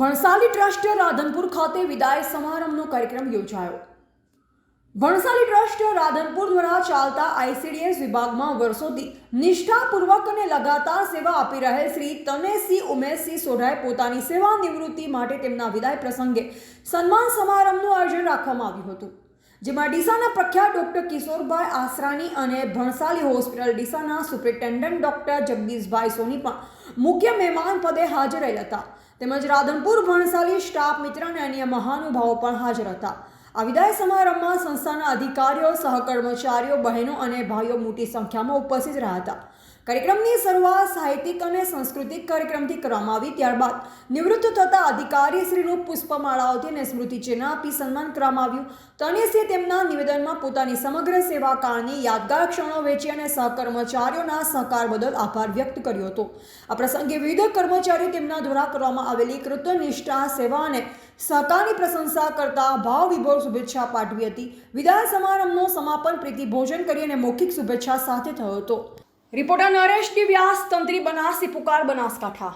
Bhansali trust Radhanpur ખાતે વિદાય સમારંભનો કાર્યક્રમ યોજાયો। ભણસાલી ટ્રસ્ટ રાધનપુર દ્વારા ચાલતા આઈસીડીએસ વિભાગમાં વર્ષોથી નિષ્ઠાપૂર્વક અને લગાતાર સેવા આપી રહેલ શ્રી તનેશસિંહ ઉમેશસિંહ સોઢાએ પોતાની સેવા નિવૃત્તિ માટે તેમના વિદાય પ્રસંગે સન્માન સમારંભનું આયોજન રાખવામાં આવ્યું હતું, જેમાં ડીસાના પ્રખ્યાત ડોક્ટર કિશોરભાઈ આસરાની અને ભણસાલી હોસ્પિટલ ડીસાના સુપ્રિન્ટેન્ડન્ટ ડોક્ટર જગદીશભાઈ સોની પણ મુખ્ય મહેમાન પદે હાજર રહેલા હતા, તેમજ રાધનપુર ભણસાલી સ્ટાફ મિત્ર અને અન્ય મહાનુભાવો પણ હાજર હતા। આ વિદાય સમારંભમાં સંસ્થાના અધિકારીઓ, સહકર્મચારીઓ, બહેનો અને ભાઈઓ મોટી સંખ્યામાં ઉપસ્થિત રહ્યા હતા। કાર્યક્રમની શરૂઆત સાહિત્યિક અને સાંસ્કૃતિક કાર્યક્રમથી કરવામાં આવી। ત્યારબાદ નિવૃત્ત થતા અધિકારીશ્રીનું પુષ્પમાળાઓથી અને સ્મૃતિચિહ્ન આપી સન્માન કરવામાં આવ્યું। તનેશસિંહે તેમના નિવેદનમાં પોતાની સમગ્ર સેવાકાળની યાદગાર ક્ષણો વહેંચી અને સહકર્મચારીઓના સહકાર બદલ આભાર વ્યક્ત કર્યો હતો। આ પ્રસંગે વિવિધ કર્મચારીઓ તેમના દ્વારા કરવામાં આવેલી કૃતનિષ્ઠા, સેવા અને સહકારની પ્રશંસા કરતા ભાવવિભોર શુભેચ્છા પાઠવી હતી। વિદાય સમારંભનો સમાપન પ્રીતિ ભોજન કરી અને મૌખિક શુભેચ્છા સાથે થયો હતો। રિપોર્ટર નરેશ ડી વ્યાસ, તંત્રી બનાસી પુકાર, બનાસકાંઠા।